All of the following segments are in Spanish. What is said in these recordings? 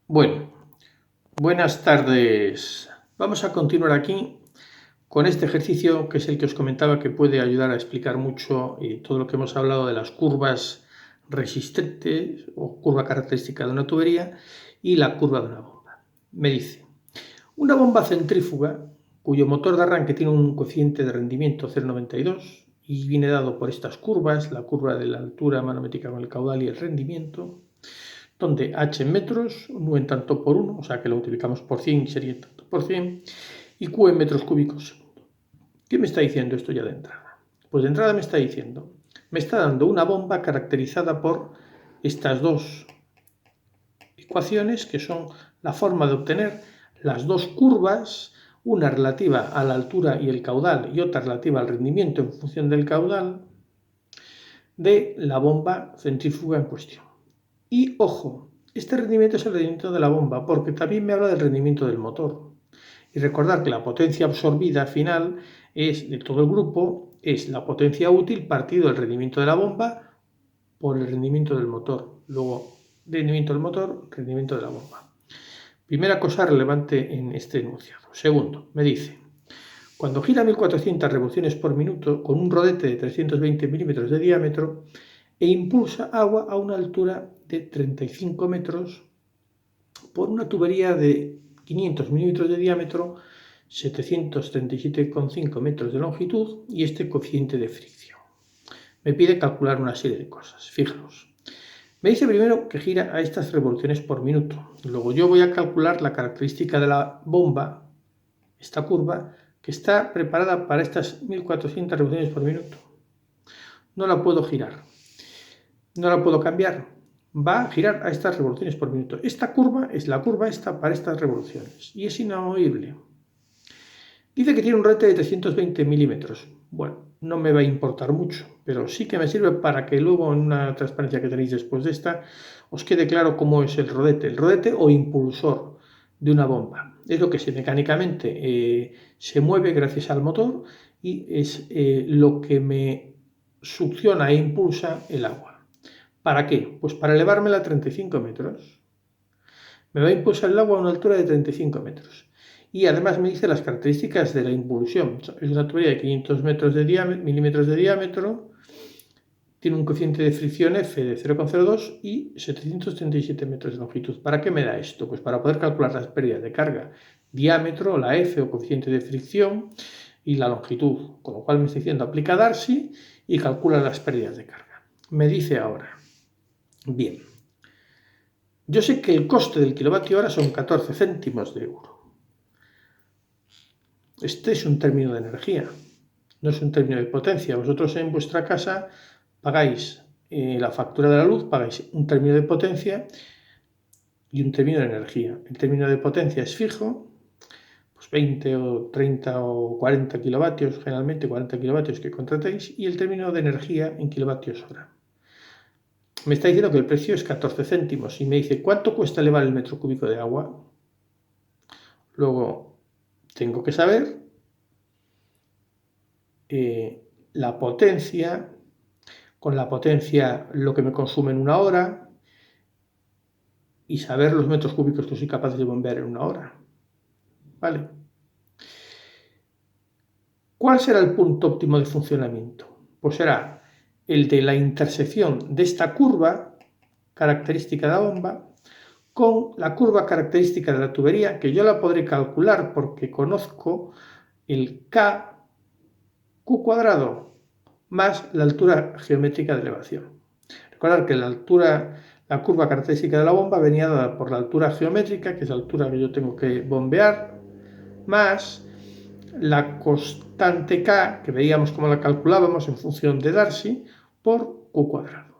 Bueno, buenas tardes. Vamos a continuar aquí con este ejercicio que es el que os comentaba que puede ayudar a explicar mucho todo lo que hemos hablado de las curvas resistentes o curva característica de una tubería y la curva de una bomba. Me dice, una bomba centrífuga cuyo motor de arranque tiene un coeficiente de rendimiento 0,92 y viene dado por estas curvas, la curva de la altura manométrica con el caudal y el rendimiento, donde h en metros, nu en tanto por 1, o sea que lo multiplicamos por 100 y sería tanto por 100, y q en metros cúbicos segundo. ¿Qué me está diciendo esto ya de entrada? Pues de entrada me está dando una bomba caracterizada por estas dos ecuaciones, que son la forma de obtener las dos curvas, una relativa a la altura y el caudal y otra relativa al rendimiento en función del caudal de la bomba centrífuga en cuestión. Y ojo, este rendimiento es el rendimiento de la bomba, porque también me habla del rendimiento del motor. Y recordar que la potencia absorbida final es de todo el grupo, es la potencia útil partido del rendimiento de la bomba por el rendimiento del motor. Luego, rendimiento del motor, rendimiento de la bomba. Primera cosa relevante en este enunciado. Segundo, me dice, cuando gira 1400 revoluciones por minuto con un rodete de 320 milímetros de diámetro e impulsa agua a una altura de 35 metros por una tubería de 500 milímetros de diámetro, 737,5 metros de longitud y este coeficiente de fricción. Me pide calcular una serie de cosas. Fijaros. Me dice primero que gira a estas revoluciones por minuto. Luego yo voy a calcular la característica de la bomba, esta curva, que está preparada para estas 1400 revoluciones por minuto. No la puedo girar. No la puedo cambiar. Va a girar a estas revoluciones por minuto. Esta curva es la curva esta para estas revoluciones y es inamovible. Dice que tiene un rodete de 320 milímetros. Bueno, no me va a importar mucho, pero sí que me sirve para que luego en una transparencia que tenéis después de esta os quede claro cómo es el rodete o impulsor de una bomba. Es lo que mecánicamente se mueve gracias al motor y es lo que me succiona e impulsa el agua. ¿Para qué? Pues para elevármela a 35 metros. Me va a impulsar el agua a una altura de 35 metros. Y además me dice las características de la impulsión. Es una tubería de 500 milímetros de diámetro, tiene un coeficiente de fricción F de 0,02 y 737 metros de longitud. ¿Para qué me da esto? Pues para poder calcular las pérdidas de carga, diámetro, la F o coeficiente de fricción y la longitud. Con lo cual me está diciendo aplica Darcy y calcula las pérdidas de carga. Me dice ahora, bien, yo sé que el coste del kilovatio hora son 14 céntimos de euro. Este es un término de energía, no es un término de potencia. Vosotros en vuestra casa pagáis la factura de la luz, pagáis un término de potencia y un término de energía. El término de potencia es fijo, pues 20 o 30 o 40 kilovatios, generalmente 40 kilovatios que contratéis, y el término de energía en kilovatios hora. Me está diciendo que el precio es 14 céntimos y me dice, ¿cuánto cuesta elevar el metro cúbico de agua? Luego, tengo que saber la potencia, con la potencia lo que me consume en una hora y saber los metros cúbicos que soy capaz de bombear en una hora. ¿Vale? ¿Cuál será el punto óptimo de funcionamiento? Pues será el de la intersección de esta curva característica de la bomba con la curva característica de la tubería, que yo la podré calcular porque conozco el Q cuadrado más la altura geométrica de elevación. Recordad que la curva característica de la bomba venía dada por la altura geométrica, que es la altura que yo tengo que bombear, más la constante K, que veíamos cómo la calculábamos en función de Darcy, por Q cuadrado.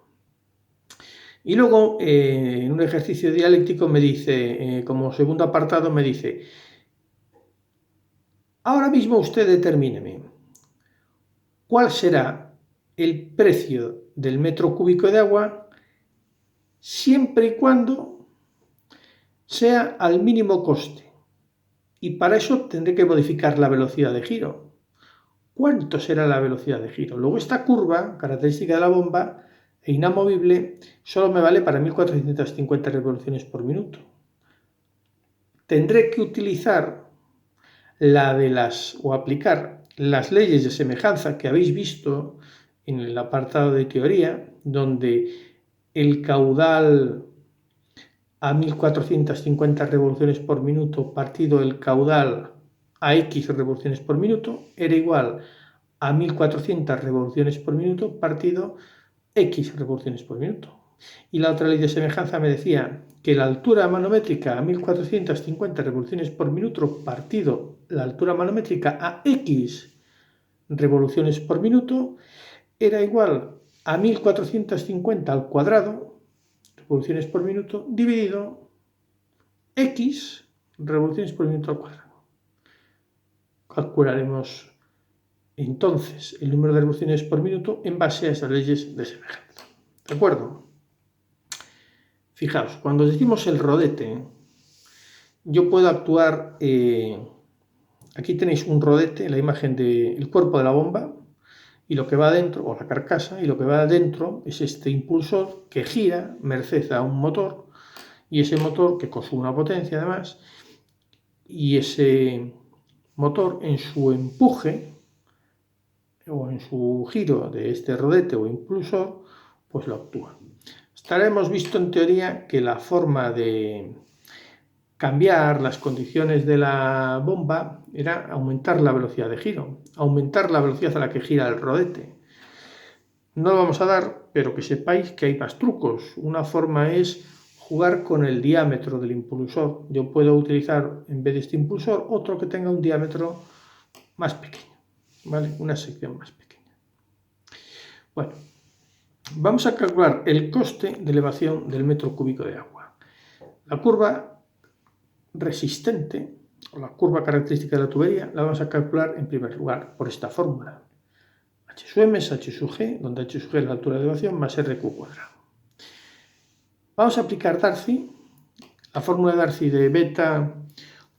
Y luego, en un ejercicio dialéctico me dice, como segundo apartado, me dice, ahora mismo usted determíneme cuál será el precio del metro cúbico de agua siempre y cuando sea al mínimo coste. Y para eso tendré que modificar la velocidad de giro. ¿Cuánto será la velocidad de giro? Luego esta curva, característica de la bomba, e inamovible, solo me vale para 1450 revoluciones por minuto. tendré que utilizar o aplicar las leyes de semejanza que habéis visto en el apartado de teoría, donde el caudal a 1450 revoluciones por minuto partido el caudal a X revoluciones por minuto era igual a 1400 revoluciones por minuto partido X revoluciones por minuto. Y la otra ley de semejanza me decía que la altura manométrica a 1450 revoluciones por minuto partido la altura manométrica a X revoluciones por minuto era igual a 1450 al cuadrado revoluciones por minuto dividido X revoluciones por minuto al cuadrado. Calcularemos entonces el número de revoluciones por minuto en base a esas leyes de semejanza. ¿De acuerdo? Fijaos, cuando decimos el rodete, yo puedo actuar, aquí tenéis un rodete, la imagen del cuerpo de la bomba, y lo que va adentro, o la carcasa, y lo que va adentro es este impulsor que gira merced a un motor, y ese motor que consume una potencia además, y ese motor en su empuje, o en su giro de este rodete o impulsor, pues lo actúa. Hasta ahora hemos visto en teoría que la forma de cambiar las condiciones de la bomba era aumentar la velocidad de giro, aumentar la velocidad a la que gira el rodete. No lo vamos a dar, pero que sepáis que hay más trucos. Una forma es jugar con el diámetro del impulsor. Yo puedo utilizar, en vez de este impulsor, otro que tenga un diámetro más pequeño, ¿vale? Una sección más pequeña. Bueno, vamos a calcular el coste de elevación del metro cúbico de agua. La curva resistente, o la curva característica de la tubería, la vamos a calcular en primer lugar por esta fórmula. H sub m es H sub g, donde H sub g es la altura de elevación más RQ cuadrado. Vamos a aplicar Darcy, la fórmula de Darcy de beta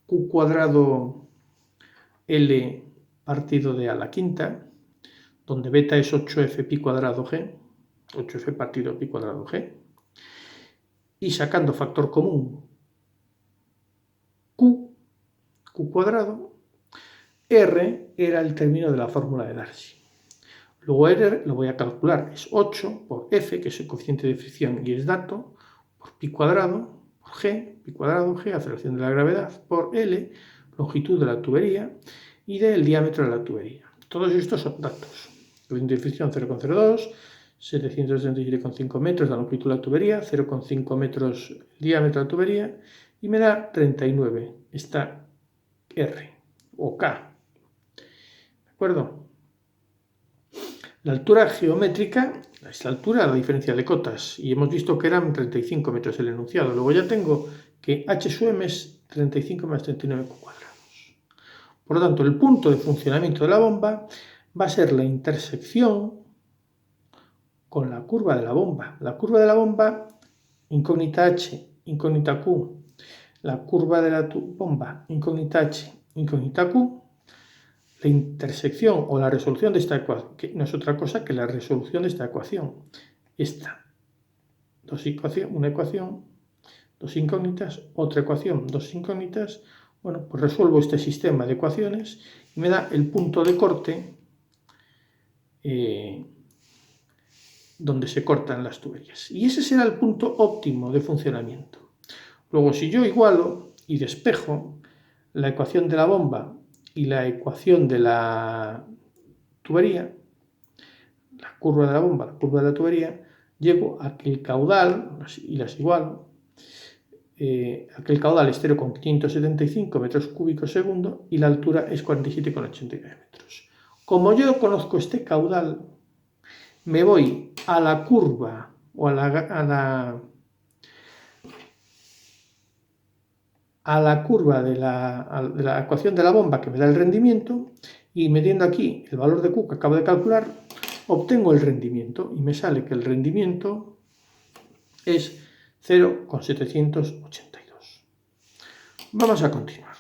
Q cuadrado L partido de a la quinta, donde beta es 8F pi cuadrado G, 8F partido pi cuadrado G, y sacando factor común Q cuadrado, R era el término de la fórmula de Darcy. Luego R lo voy a calcular, es 8 por F, que es el coeficiente de fricción y es dato, por pi cuadrado, por G, pi cuadrado G, aceleración de la gravedad, por L, longitud de la tubería, y del diámetro de la tubería. Todos estos son datos. Coeficiente de fricción 0,02, 777,5 metros la longitud de la tubería, 0,5 metros el diámetro de la tubería, y me da 39, esta R, o K. ¿De acuerdo? La altura geométrica es la altura a la diferencia de cotas, y hemos visto que eran 35 metros el enunciado. Luego ya tengo que H sub m es 35 más 39 cuadrados. Por lo tanto, el punto de funcionamiento de la bomba va a ser la intersección con la curva de la bomba. La curva de la bomba, incógnita H, incógnita Q. La curva de la bomba, incógnita H, incógnita Q. La intersección o la resolución de esta ecuación, que no es otra cosa que la resolución de esta ecuación. Esta, una ecuación, dos incógnitas, otra ecuación, dos incógnitas. Bueno, pues resuelvo este sistema de ecuaciones y me da el punto de corte donde se cortan las tuberías. Y ese será el punto óptimo de funcionamiento. Luego, si yo igualo y despejo la ecuación de la bomba y la ecuación de la tubería, la curva de la bomba, la curva de la tubería, llego a que el caudal, y las igualo, aquel caudal es 0,575 metros cúbicos segundo y la altura es 47,89 metros. Como yo conozco este caudal, me voy a la curva o a la curva de la ecuación de la bomba que me da el rendimiento y metiendo aquí el valor de Q que acabo de calcular, obtengo el rendimiento y me sale que el rendimiento es 0,782. Vamos a continuar.